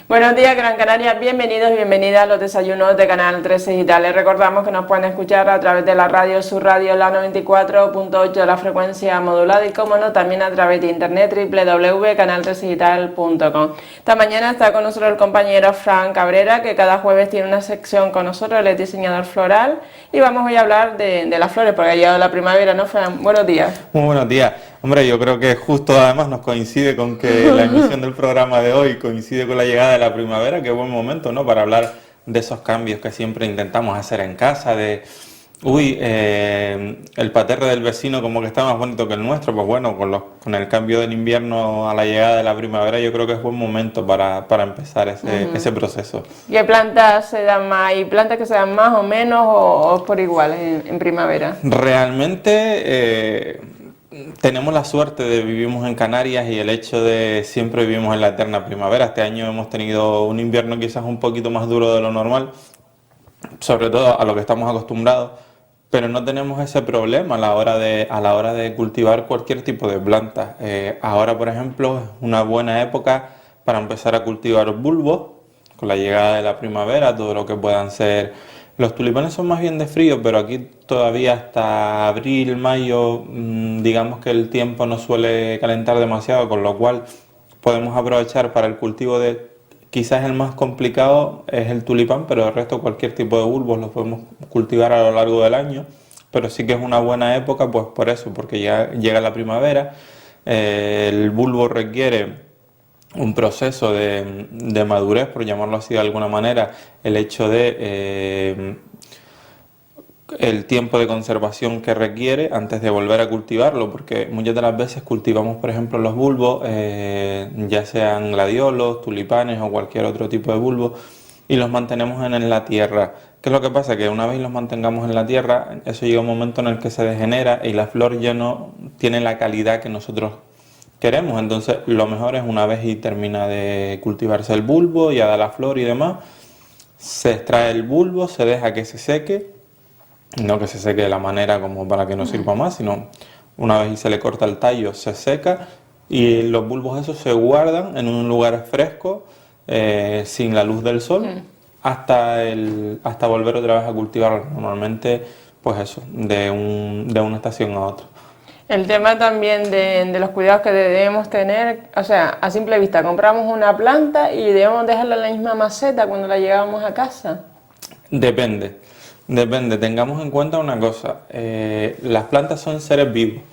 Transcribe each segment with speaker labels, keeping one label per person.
Speaker 1: Buenos días, Gran Canaria. Bienvenidos y bienvenidas a los desayunos de Canal 13 Digital. Les recordamos que nos pueden escuchar a través de la radio, su radio, la 94.8 de la frecuencia modulada y, como no, también a través de internet www.canal13digital.com. Esta mañana está con nosotros el compañero Fran Cabrera, que cada jueves tiene una sección con nosotros. Él es diseñador floral y vamos hoy a hablar de las flores, porque ha llegado la primavera, ¿no, Fran? Buenos días.
Speaker 2: Muy buenos días. Hombre, yo creo que justo además nos coincide con que la emisión del programa de hoy coincide con la llegada de la primavera. Qué buen momento, ¿no? Para hablar de esos cambios que siempre intentamos hacer en casa, de, el paterre del vecino como que está más bonito que el nuestro. Pues bueno, con el cambio del invierno a la llegada de la primavera, yo creo que es buen momento para empezar ese proceso.
Speaker 1: ¿Qué plantas se dan más? ¿Hay plantas que se dan más o menos o por igual en primavera?
Speaker 2: Realmente tenemos la suerte de vivimos en Canarias y el hecho de siempre vivimos en la eterna primavera. Este año hemos tenido un invierno quizás un poquito más duro de lo normal, sobre todo a lo que estamos acostumbrados, pero no tenemos ese problema a la hora de cultivar cualquier tipo de planta. Ahora, por ejemplo, es una buena época para empezar a cultivar bulbos con la llegada de la primavera, todo lo que puedan ser. Los tulipanes son más bien de frío, pero aquí todavía hasta abril, mayo, digamos que el tiempo no suele calentar demasiado, con lo cual podemos aprovechar para el cultivo de, quizás el más complicado es el tulipán, pero el resto cualquier tipo de bulbos los podemos cultivar a lo largo del año, pero sí que es una buena época pues por eso, porque ya llega la primavera, el bulbo requiere un proceso de madurez, por llamarlo así de alguna manera, el hecho de el tiempo de conservación que requiere antes de volver a cultivarlo, porque muchas de las veces cultivamos, por ejemplo, los bulbos, ya sean gladiolos, tulipanes o cualquier otro tipo de bulbo, y los mantenemos en la tierra. ¿Qué es lo que pasa? Que una vez los mantengamos en la tierra, eso llega un momento en el que se degenera y la flor ya no tiene la calidad que nosotros queremos. Entonces lo mejor es, una vez y termina de cultivarse el bulbo, ya da la flor y demás, se extrae el bulbo, se deja que se seque, no que se seque de la manera como para que no sirva más, sino una vez y se le corta el tallo, se seca y los bulbos esos se guardan en un lugar fresco, sin la luz del sol, hasta volver otra vez a cultivarlo. Normalmente, pues eso, de una estación a otra.
Speaker 1: El tema también de los cuidados que debemos tener, o sea, a simple vista, compramos una planta y debemos dejarla en la misma maceta cuando la llevamos a casa.
Speaker 2: Depende, tengamos en cuenta una cosa, las plantas son seres vivos,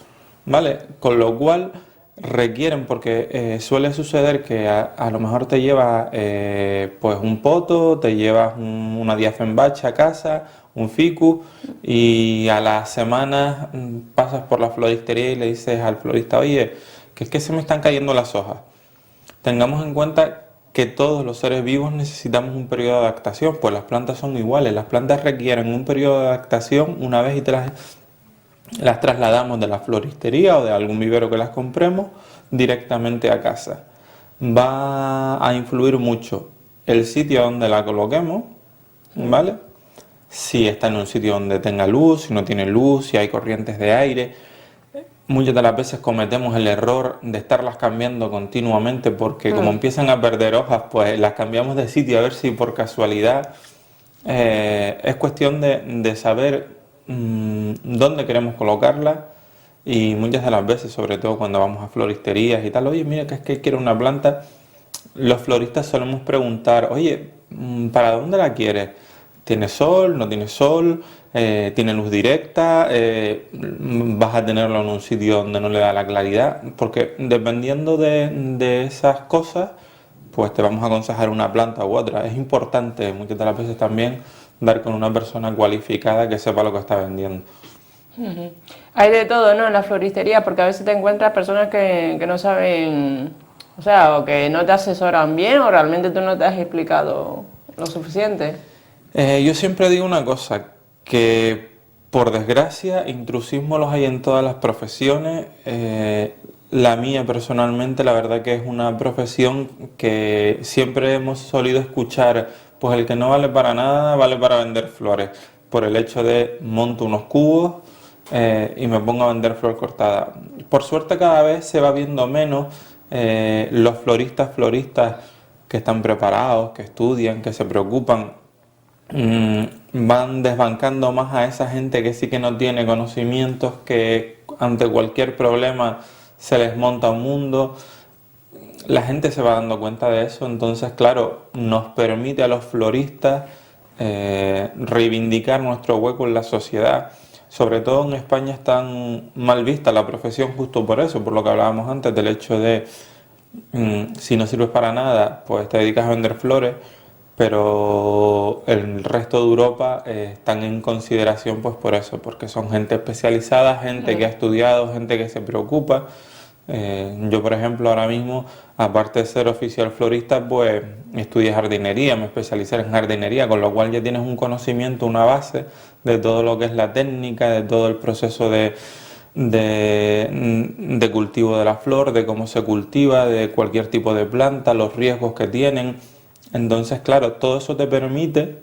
Speaker 2: ¿vale? Con lo cual requieren, porque suele suceder que a lo mejor te llevas pues un poto, te llevas una diafenbache a casa, un ficus, y a las semanas pasas por la floristería y le dices al florista, oye, que es que se me están cayendo las hojas. Tengamos en cuenta que todos los seres vivos necesitamos un periodo de adaptación, pues las plantas son iguales, las plantas requieren un periodo de adaptación una vez y las trasladamos de la floristería o de algún vivero que las compremos directamente a casa. Va a influir mucho el sitio donde la coloquemos, ¿vale? Si está en un sitio donde tenga luz, si no tiene luz, si hay corrientes de aire. Muchas de las veces cometemos el error de estarlas cambiando continuamente porque como empiezan a perder hojas, pues las cambiamos de sitio a ver si por casualidad. Es cuestión de saber dónde queremos colocarla, y muchas de las veces, sobre todo cuando vamos a floristerías y tal, oye, mira, que es que quiero una planta, los floristas solemos preguntar, oye, ¿para dónde la quieres? ¿Tiene sol? ¿No tiene sol? ¿Tiene luz directa? ¿Vas a tenerlo en un sitio donde no le da la claridad? Porque dependiendo de esas cosas, pues te vamos a aconsejar una planta u otra. Es importante muchas de las veces también dar con una persona cualificada que sepa lo que está vendiendo.
Speaker 1: Hay de todo, ¿no?, en la floristería, porque a veces te encuentras personas que no saben, o sea, o que no te asesoran bien, o realmente tú no te has explicado lo suficiente.
Speaker 2: Yo siempre digo una cosa, que por desgracia intrusismo los hay en todas las profesiones. La mía personalmente, la verdad que es una profesión que siempre hemos solido escuchar, pues el que no vale para nada vale para vender flores, por el hecho de monto unos cubos y me pongo a vender flor cortada. Por suerte cada vez se va viendo menos los floristas que están preparados, que estudian, que se preocupan, van desbancando más a esa gente que sí que no tiene conocimientos, que ante cualquier problema se les monta un mundo. La gente se va dando cuenta de eso, entonces claro, nos permite a los floristas reivindicar nuestro hueco en la sociedad. Sobre todo en España es tan mal vista la profesión justo por eso, por lo que hablábamos antes, del hecho de si no sirves para nada, pues te dedicas a vender flores, pero el resto de Europa están en consideración pues por eso, porque son gente especializada, gente que ha estudiado, gente que se preocupa. Yo, por ejemplo, ahora mismo, aparte de ser oficial florista, pues estudié jardinería, me especialicé en jardinería, con lo cual ya tienes un conocimiento, una base de todo lo que es la técnica, de todo el proceso de cultivo de la flor, de cómo se cultiva, de cualquier tipo de planta, los riesgos que tienen. Entonces, claro, todo eso te permite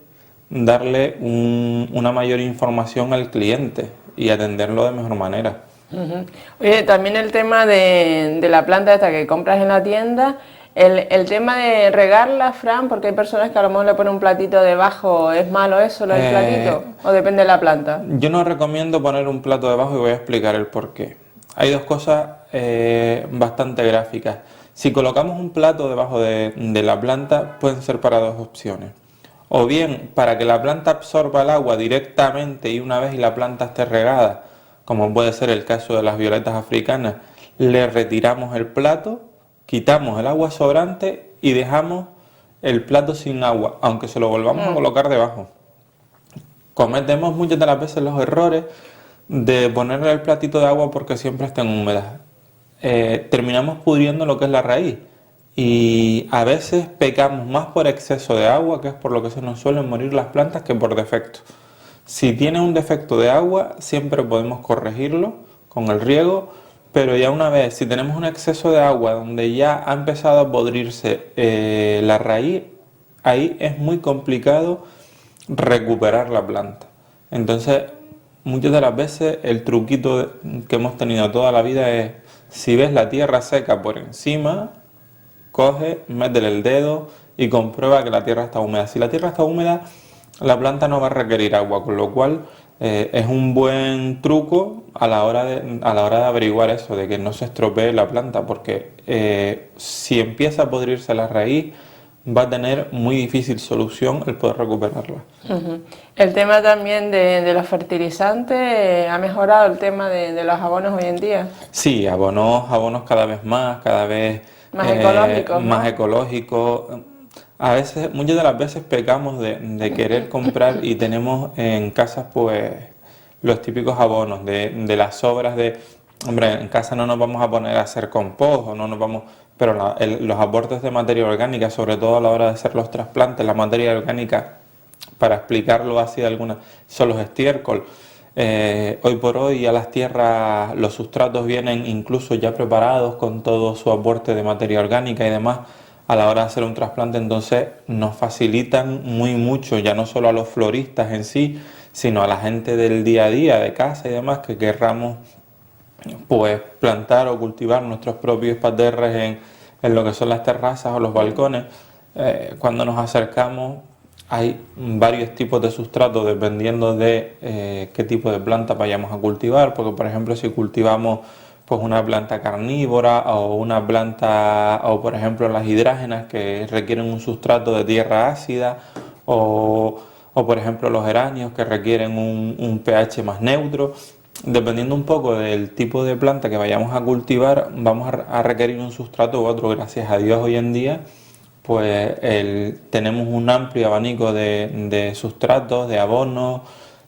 Speaker 2: darle una mayor información al cliente y atenderlo de mejor manera.
Speaker 1: Oye, también el tema de la planta esta que compras en la tienda, el tema de regarla, Fran, porque hay personas que a lo mejor le ponen un platito debajo, ¿es malo eso, lo del platito? ¿O depende de la planta?
Speaker 2: Yo no recomiendo poner un plato debajo y voy a explicar el porqué. Hay dos cosas bastante gráficas. Si colocamos un plato debajo de la planta, pueden ser para dos opciones. O bien para que la planta absorba el agua directamente y una vez la planta esté regada, como puede ser el caso de las violetas africanas, le retiramos el plato, quitamos el agua sobrante y dejamos el plato sin agua, aunque se lo volvamos a colocar debajo. Cometemos muchas de las veces los errores de ponerle el platito de agua porque siempre están húmedas. Terminamos pudriendo lo que es la raíz y a veces pecamos más por exceso de agua, que es por lo que se nos suelen morir las plantas, que por defecto. Si tiene un defecto de agua, siempre podemos corregirlo con el riego, pero ya una vez, si tenemos un exceso de agua donde ya ha empezado a podrirse la raíz, ahí es muy complicado recuperar la planta. Entonces, muchas de las veces el truquito que hemos tenido toda la vida es, si ves la tierra seca por encima, coge, métele el dedo y comprueba que la tierra está húmeda. Si la tierra está húmeda, la planta no va a requerir agua, con lo cual es un buen truco a la hora de averiguar eso, de que no se estropee la planta, porque si empieza a podrirse la raíz, va a tener muy difícil solución el poder recuperarla.
Speaker 1: El tema también de los fertilizantes, ¿ha mejorado el tema de los abonos hoy en día?
Speaker 2: Sí, abonos cada vez
Speaker 1: más ecológicos, ¿no?
Speaker 2: más ecológicos. A veces, muchas de las veces pecamos de querer comprar y tenemos en casas pues los típicos abonos de las sobras de, hombre, en casa no nos vamos a poner a hacer compost o no nos vamos, pero los aportes de materia orgánica, sobre todo a la hora de hacer los trasplantes, la materia orgánica, para explicarlo así de alguna, son los estiércol. Hoy por hoy a las tierras los sustratos vienen incluso ya preparados con todo su aporte de materia orgánica y demás a la hora de hacer un trasplante, entonces nos facilitan muy mucho, ya no solo a los floristas en sí, sino a la gente del día a día, de casa y demás, que querramos pues plantar o cultivar nuestros propios parterres en lo que son las terrazas o los balcones. Cuando nos acercamos hay varios tipos de sustratos dependiendo de qué tipo de planta vayamos a cultivar, porque por ejemplo si cultivamos pues una planta carnívora o una planta, o por ejemplo las hidrágenas que requieren un sustrato de tierra ácida, o por ejemplo los geranios que requieren un pH más neutro. Dependiendo un poco del tipo de planta que vayamos a cultivar, vamos a requerir un sustrato u otro. Gracias a Dios hoy en día pues tenemos un amplio abanico de sustratos, de abonos,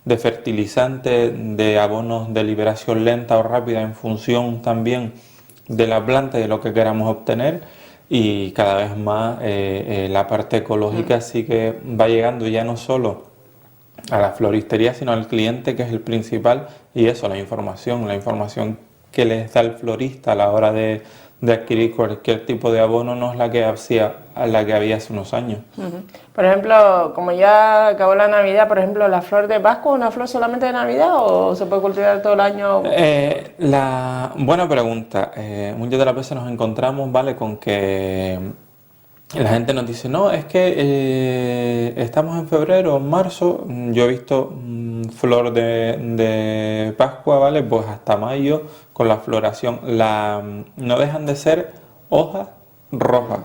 Speaker 2: de fertilizantes, de abonos de liberación lenta o rápida en función también de la planta y de lo que queramos obtener, y cada vez más la parte ecológica sí que va llegando ya no solo a la floristería sino al cliente, que es el principal, y eso, la información que les da el florista a la hora de adquirir cualquier tipo de abono no es la que había hace unos años.
Speaker 1: Por ejemplo, como ya acabó la Navidad, por ejemplo, ¿la flor de Pascua es una flor solamente de Navidad o se puede cultivar todo el año?
Speaker 2: Buena pregunta. Muchas de las veces nos encontramos, ¿vale?, con que la gente nos dice, no, es que estamos en febrero, en marzo, yo he visto flor de Pascua, ¿vale? Pues hasta mayo con la floración. No dejan de ser hojas rojas,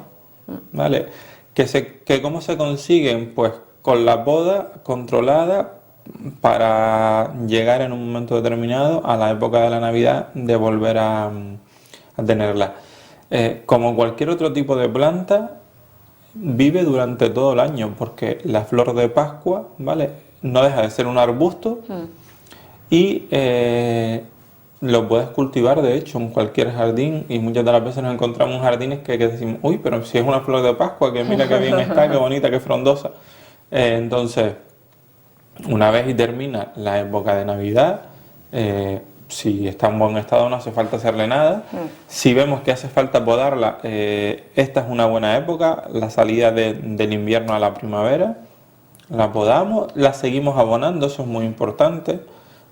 Speaker 2: ¿vale? Que ¿cómo se consiguen? Pues con la poda controlada para llegar en un momento determinado a la época de la Navidad de volver a tenerla. Como cualquier otro tipo de planta, vive durante todo el año, porque la flor de Pascua, ¿vale? No deja de ser un arbusto y lo puedes cultivar, de hecho, en cualquier jardín, y muchas de las veces nos encontramos en jardines que decimos, uy, pero si es una flor de Pascua, que mira qué bien está, qué bonita, qué frondosa. Entonces, una vez y termina la época de Navidad, si está en buen estado no hace falta hacerle nada. Si vemos que hace falta podarla, esta es una buena época, la salida del invierno a la primavera. La podamos, la seguimos abonando, eso es muy importante.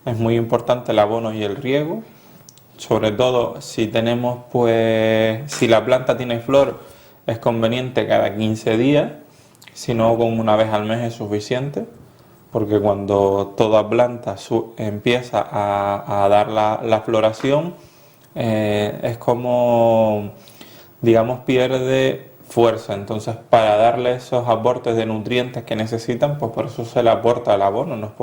Speaker 2: Es muy importante el abono y el riego. Sobre todo si tenemos, pues, si la planta tiene flor, es conveniente cada 15 días. Si no, con una vez al mes es suficiente. Porque cuando toda planta empieza a dar la floración, es como, digamos, pierde fuerza. Entonces, para darle esos aportes de nutrientes que necesitan, pues por eso se le aporta el abono, no es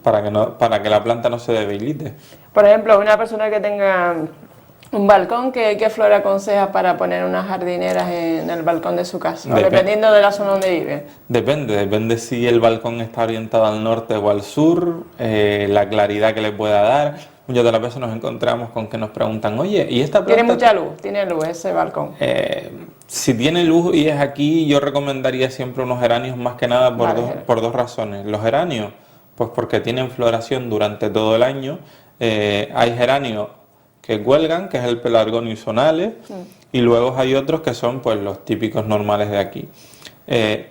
Speaker 2: para que la planta no se debilite.
Speaker 1: Por ejemplo, una persona que tenga un balcón, ¿qué flor aconseja para poner unas jardineras en el balcón de su casa? Dependiendo de la zona donde vive.
Speaker 2: Depende si el balcón está orientado al norte o al sur, la claridad que le pueda dar. Muchas de las veces nos encontramos con que nos preguntan, oye, ¿y esta planta?
Speaker 1: ¿Tiene mucha luz? ¿Tiene luz ese balcón?
Speaker 2: Si tiene luz y es aquí, yo recomendaría siempre unos geranios más que nada por dos razones. Los geranios, pues porque tienen floración durante todo el año. Hay geranios que cuelgan, que es el Pelargonium zonale, y luego hay otros que son pues los típicos normales de aquí.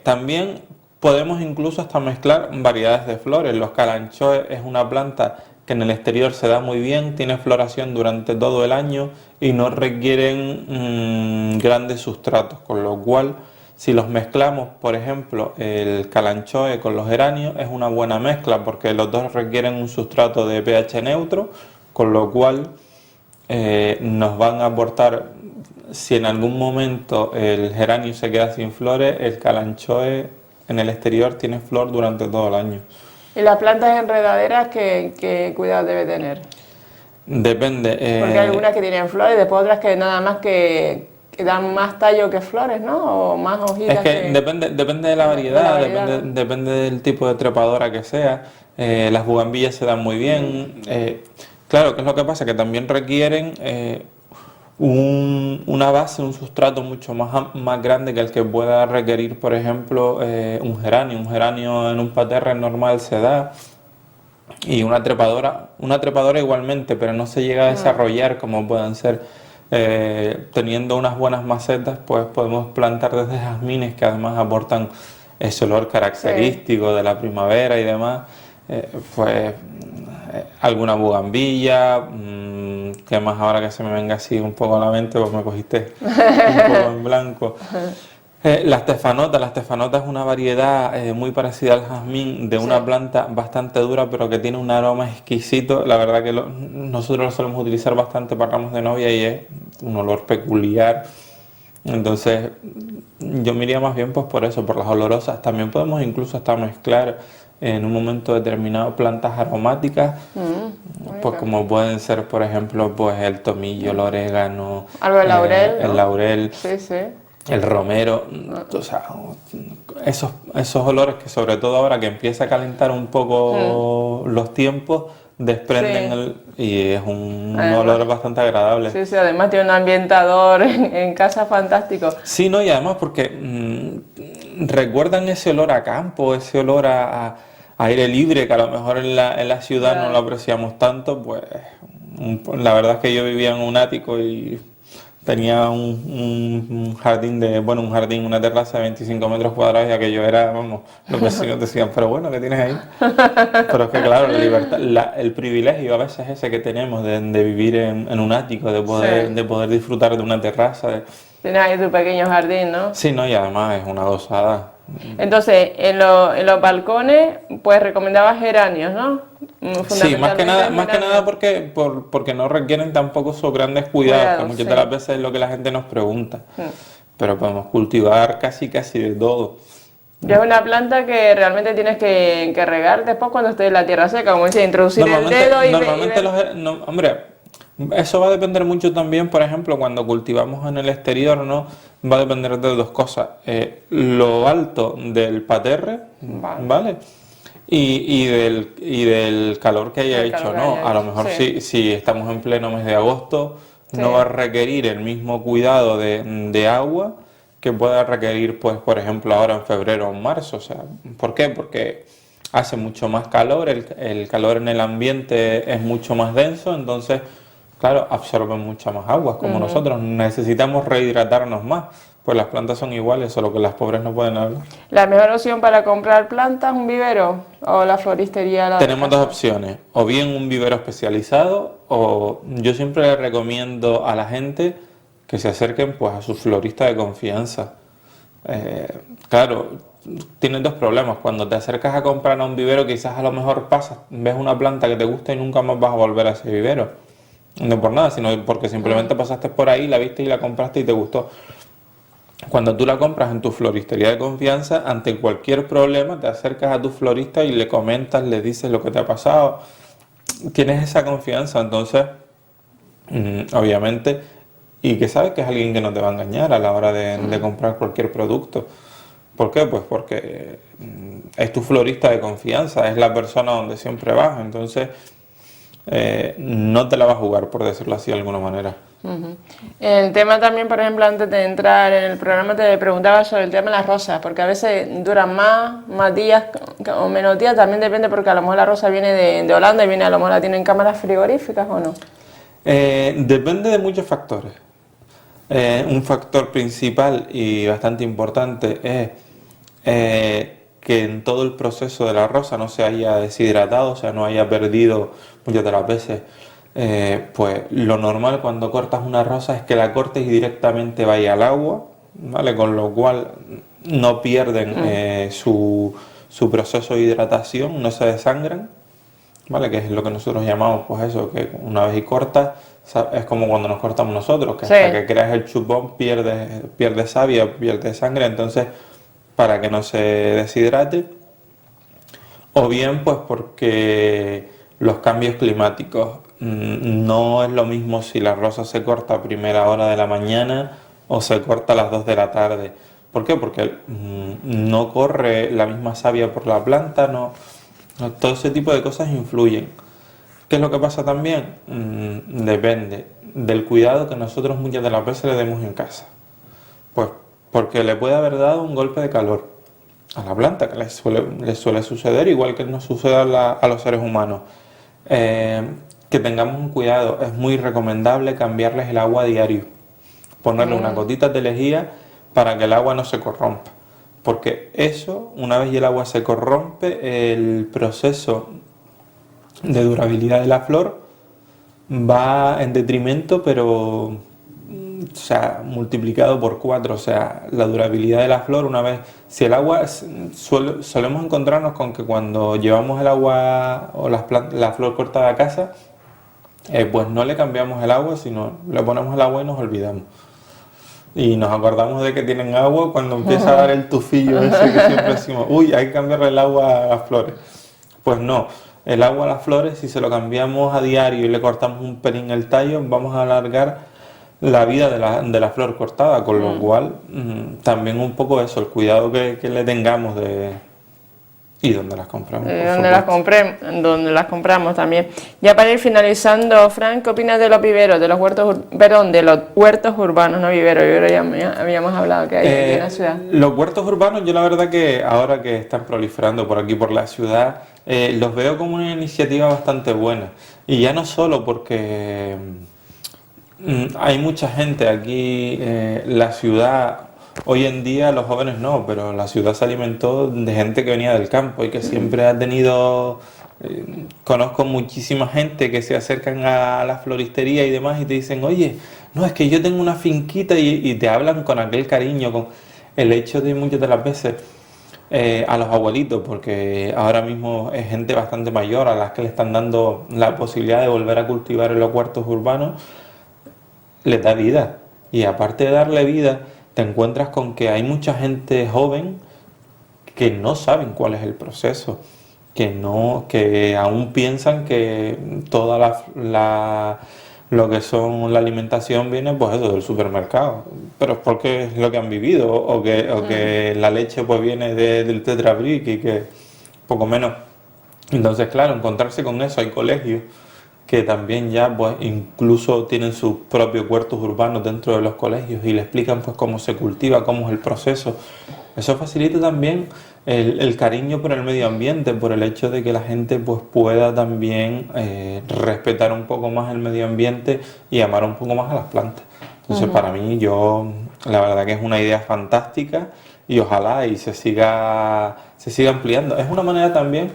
Speaker 2: También podemos incluso hasta mezclar variedades de flores. Los calanchoes es una planta que en el exterior se da muy bien, tiene floración durante todo el año y no requieren grandes sustratos, con lo cual si los mezclamos, por ejemplo, el calanchoe con los geranios, es una buena mezcla porque los dos requieren un sustrato de pH neutro, con lo cual nos van a aportar, si en algún momento el geranio se queda sin flores, el calanchoe en el exterior tiene flor durante todo el año.
Speaker 1: ¿Y las plantas enredaderas qué cuidado debe tener?
Speaker 2: Depende.
Speaker 1: Porque hay algunas que tienen flores, después otras que nada más que dan más tallo que flores, ¿no? O más hojitas.
Speaker 2: Es que depende de la variedad, depende del tipo de trepadora que sea. Las bugambillas se dan muy bien. Claro, ¿qué es lo que pasa? Que también requieren una base, un sustrato mucho más grande que el que pueda requerir, por ejemplo, un geranio. Un geranio en un parterre normal se da, y una trepadora igualmente, pero no se llega a desarrollar como puedan ser. Teniendo unas buenas macetas, pues podemos plantar desde jazmines que además aportan ese olor característico de la primavera y demás. Pues alguna bugambilla, que más ahora que se me venga así un poco a la mente, pues me cogiste un poco en blanco. La stefanotas es una variedad muy parecida al jazmín, de una planta bastante dura pero que tiene un aroma exquisito. La verdad que nosotros lo solemos utilizar bastante para ramos de novia y es un olor peculiar. Entonces yo me iría más bien pues por eso, por las olorosas. También podemos incluso hasta mezclar en un momento determinado plantas aromáticas, pues como pueden ser, por ejemplo, pues el tomillo, el orégano,
Speaker 1: algo de laurel,
Speaker 2: el laurel,
Speaker 1: sí.
Speaker 2: El romero, o sea, esos olores que sobre todo ahora que empieza a calentar un poco los tiempos, desprenden y es un olor bastante agradable.
Speaker 1: Sí, además tiene un ambientador en casa fantástico.
Speaker 2: Sí, no, y además porque recuerdan ese olor a campo, ese olor a aire libre, que a lo mejor en la ciudad no lo apreciamos tanto. Pues la verdad es que yo vivía en un ático y tenía un jardín una terraza de 25 metros cuadrados, y aquello era, vamos, los vecinos decían, pero bueno, ¿qué tienes ahí? Pero es que claro, la libertad, el privilegio a veces ese que tenemos de vivir en un ático, de poder disfrutar de una terraza,
Speaker 1: Tienes ahí tu pequeño jardín, ¿no?
Speaker 2: Sí, no, y además es una gozada.
Speaker 1: Entonces, en los balcones, pues recomendabas geranios, ¿no?
Speaker 2: Sí, más que
Speaker 1: Fundamentalmente
Speaker 2: nada
Speaker 1: geranios.
Speaker 2: porque no requieren tampoco esos grandes cuidados, que
Speaker 1: Cuidado,
Speaker 2: muchas
Speaker 1: sí.
Speaker 2: de las veces es lo que la gente nos pregunta.
Speaker 1: Mm.
Speaker 2: Pero podemos cultivar casi de todo.
Speaker 1: Y es una planta que realmente tienes que regar después cuando esté en la tierra seca, como dice, introducir el dedo y
Speaker 2: Normalmente
Speaker 1: ver.
Speaker 2: hombre, eso va a depender mucho también, por ejemplo, cuando cultivamos en el exterior, ¿no? Va a depender de dos cosas. Lo alto del paterre,
Speaker 1: Vale.
Speaker 2: ¿vale? Y del calor que haya
Speaker 1: El
Speaker 2: hecho,
Speaker 1: calor que
Speaker 2: ¿no?
Speaker 1: haya
Speaker 2: A lo
Speaker 1: hecho,
Speaker 2: mejor
Speaker 1: sí.
Speaker 2: si estamos en pleno mes de agosto,
Speaker 1: Sí.
Speaker 2: no va a requerir el mismo cuidado de agua que pueda requerir, pues, por ejemplo, ahora en febrero o en marzo. O sea, ¿por qué? Porque hace mucho más calor, el calor en el ambiente es mucho más denso, entonces, claro, absorben mucha más agua, como nosotros necesitamos rehidratarnos más, pues las plantas son iguales, solo que las pobres no pueden hablar.
Speaker 1: La mejor opción para comprar plantas, un vivero o la floristería, la de
Speaker 2: Tenemos dos
Speaker 1: casa.
Speaker 2: opciones, o bien un vivero especializado, o yo siempre le recomiendo a la gente que se acerquen pues a su florista de confianza. Claro, tienes dos problemas. Cuando te acercas a comprar a un vivero, quizás a lo mejor pasas, ves una planta que te gusta y nunca más vas a volver a ese vivero. No por nada, sino porque simplemente pasaste por ahí, la viste y la compraste y te gustó. Cuando tú la compras en tu floristería de confianza, ante cualquier problema te acercas a tu florista y le comentas, le dices lo que te ha pasado. Tienes esa confianza, entonces, obviamente, y que sabes que es alguien que no te va a engañar a la hora de comprar cualquier producto. ¿Por qué? Pues porque es tu florista de confianza, es la persona donde siempre vas, entonces no te la va a jugar, por decirlo así de alguna manera.
Speaker 1: Ujú. El tema también, por ejemplo, antes de entrar en el programa te preguntaba sobre el tema de las rosas, porque a veces duran más días o menos días, también depende porque a lo mejor la rosa viene de Holanda y viene, a lo mejor la tienen en cámaras frigoríficas o no.
Speaker 2: Depende de muchos factores. Un factor principal y bastante importante es que en todo el proceso de la rosa no se haya deshidratado, o sea, no haya perdido muchas de las veces. Pues lo normal cuando cortas una rosa es que la cortes y directamente vaya al agua, ¿vale? Con lo cual no pierden su proceso de hidratación, no se desangran, ¿vale? Que es lo que nosotros llamamos, pues eso, que una vez y cortas, es como cuando nos cortamos nosotros, que
Speaker 1: Sí.
Speaker 2: hasta que creas el chupón pierde savia, pierde sangre, entonces para que no se deshidrate, o bien pues porque los cambios climáticos, no es lo mismo si la rosa se corta a primera hora de la mañana o se corta a las 2 de la tarde. ¿Por qué? Porque no corre la misma savia por la planta, todo ese tipo de cosas influyen. ¿Qué es lo que pasa también? Depende del cuidado que nosotros muchas de las veces le demos en casa. Pues porque le puede haber dado un golpe de calor a la planta, que le suele suceder, igual que nos sucede a los seres humanos. Que tengamos un cuidado, es muy recomendable cambiarles el agua a diario, ponerle unas gotitas de lejía para que el agua no se corrompa. Porque eso, una vez y el agua se corrompe, el proceso de durabilidad de la flor va en detrimento, pero o sea, multiplicado por 4, o sea, la durabilidad de la flor una vez, si el agua, solemos encontrarnos con que cuando llevamos el agua o la flor cortada a casa, pues no le cambiamos el agua, sino le ponemos el agua y nos olvidamos. Y nos acordamos de que tienen agua cuando empieza a dar el tufillo ese que siempre decimos, uy, hay que cambiarle el agua a las flores. Pues no, el agua a las flores, si se lo cambiamos a diario y le cortamos un pelín el tallo, vamos a alargar la vida de la flor cortada, con lo cual también un poco eso, el cuidado que le tengamos y dónde las compramos.
Speaker 1: Donde las compramos también. Ya para ir finalizando, Frank, ¿qué opinas de los viveros, de los huertos, perdón, de los huertos urbanos, no viveros? Ya habíamos hablado que hay aquí en la ciudad.
Speaker 2: Los huertos urbanos, yo la verdad que ahora que están proliferando por aquí, por la ciudad, los veo como una iniciativa bastante buena. Y ya no solo porque hay mucha gente aquí, la ciudad Hoy en día los jóvenes no, pero la ciudad se alimentó de gente que venía del campo y que siempre ha tenido... conozco muchísima gente que se acercan a la floristería y demás y te dicen, oye, no, es que yo tengo una finquita y te hablan con aquel cariño, con el hecho de muchas de las veces a los abuelitos, porque ahora mismo es gente bastante mayor a las que le están dando la posibilidad de volver a cultivar en los huertos urbanos, les da vida. Y aparte de darle vida, te encuentras con que hay mucha gente joven que no saben cuál es el proceso, que aún piensan que toda lo que son la alimentación viene pues eso del supermercado, pero es porque es lo que han vivido que la leche pues viene del Tetra Pak y que poco menos. Entonces claro, encontrarse con eso, hay colegios que también ya pues incluso tienen sus propios huertos urbanos dentro de los colegios y le explican pues cómo se cultiva, cómo es el proceso. Eso facilita también el cariño por el medio ambiente, por el hecho de que la gente pues pueda también respetar un poco más el medio ambiente y amar un poco más a las plantas. Entonces para mí la verdad que es una idea fantástica y ojalá y se siga ampliando. Es una manera también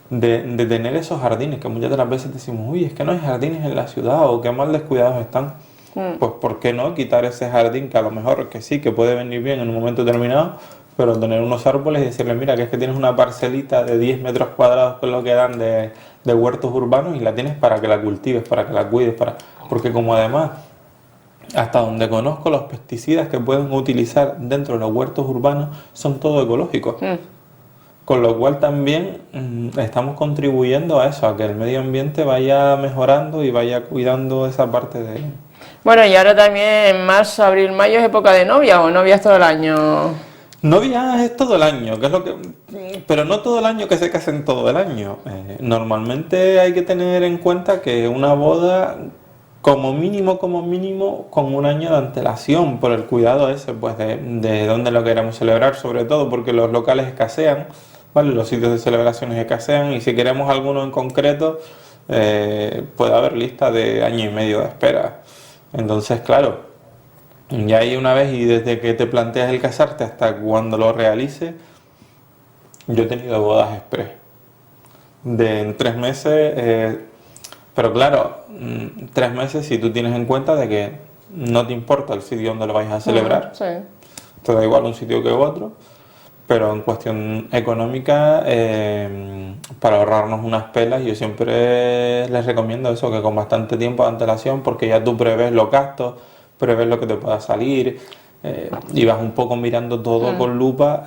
Speaker 2: de tener esos jardines que muchas de las veces decimos, uy, es que no hay jardines en la ciudad o qué mal descuidados están. Pues ¿por qué no quitar ese jardín que a lo mejor que sí, que puede venir bien en un momento determinado, pero tener unos árboles y decirle, mira, que es que tienes una parcelita de 10 metros cuadrados que es lo que dan de huertos urbanos y la tienes para que la cultives, para que la cuides, porque como además, hasta donde conozco, los pesticidas que pueden utilizar dentro de los huertos urbanos son todos ecológicos. Con lo cual también estamos contribuyendo a eso, a que el medio ambiente vaya mejorando y vaya cuidando esa parte de...
Speaker 1: Bueno, y ahora también en marzo, abril, mayo es época de novia o novias todo el año.
Speaker 2: Novias es todo el año, pero no todo el año que se casen todo el año. Normalmente hay que tener en cuenta que una boda, como mínimo, con un año de antelación, por el cuidado ese, pues de dónde lo queremos celebrar, sobre todo porque los locales escasean, ¿vale? Los sitios de celebraciones escasean y si queremos alguno en concreto, puede haber lista de año y medio de espera. Entonces, claro, ya hay una vez y desde que te planteas el casarte hasta cuando lo realices, yo he tenido bodas express en 3 meses, pero claro, 3 meses si tú tienes en cuenta de que no te importa el sitio donde lo vais a celebrar,
Speaker 1: Sí.
Speaker 2: te da igual un sitio que otro, pero en cuestión económica, para ahorrarnos unas pelas, yo siempre les recomiendo eso, que con bastante tiempo de antelación, porque ya tú prevés los gastos, prevés lo que te pueda salir, y vas un poco mirando todo con lupa.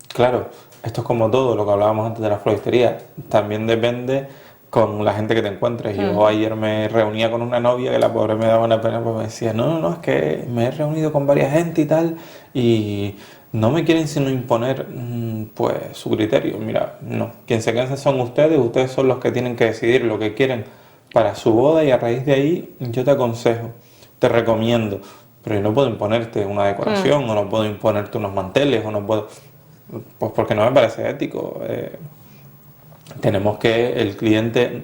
Speaker 2: Claro, esto es como todo, lo que hablábamos antes de la floristería, también depende con la gente que te encuentres. Yo ayer me reunía con una novia que la pobre me daba una pena porque me decía, no, es que me he reunido con varias gente y tal, y no me quieren sino imponer pues su criterio. Mira, no, quien se cansa son ustedes son los que tienen que decidir lo que quieren para su boda y a raíz de ahí yo te aconsejo, te recomiendo, pero yo no puedo imponerte una decoración o no puedo imponerte unos manteles o no puedo, pues porque no me parece ético. Tenemos que el cliente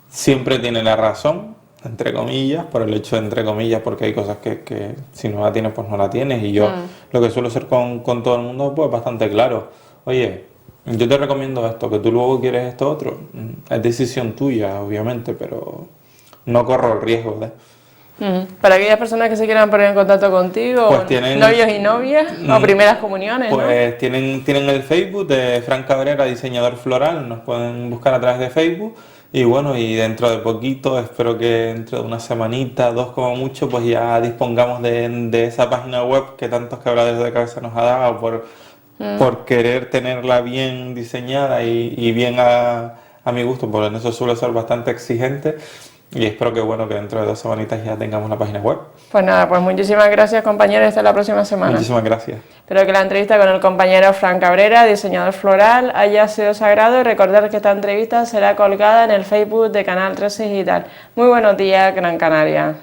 Speaker 2: siempre tiene la razón, entre comillas, por el hecho de entre comillas, porque hay cosas que si no la tienes, pues no la tienes. Y yo lo que suelo hacer con todo el mundo, pues bastante claro. Oye, yo te recomiendo esto, que tú luego quieres esto otro. Es decisión tuya, obviamente, pero no corro el riesgo de...
Speaker 1: Para aquellas personas que se quieran poner en contacto contigo,
Speaker 2: pues tienen,
Speaker 1: novios y novias, o primeras comuniones,
Speaker 2: pues
Speaker 1: ¿no?
Speaker 2: tienen el Facebook de Fran Cabrera, diseñador floral, nos pueden buscar a través de Facebook. Y bueno, y dentro de poquito, espero que dentro de una semanita, 2 como mucho, pues ya dispongamos de esa página web que tantos quebraderos de cabeza nos ha dado por querer tenerla bien diseñada y bien a mi gusto, porque en eso suelo ser bastante exigente. Y espero que bueno, que dentro de 2 semanitas ya tengamos la página web.
Speaker 1: Pues nada, pues muchísimas gracias, compañeros, hasta la próxima semana.
Speaker 2: Muchísimas gracias.
Speaker 1: Espero que la entrevista con el compañero Fran Cabrera, diseñador floral, haya sido sagrado y recordar que esta entrevista será colgada en el Facebook de Canal 13 Digital. Muy buenos días, Gran Canaria.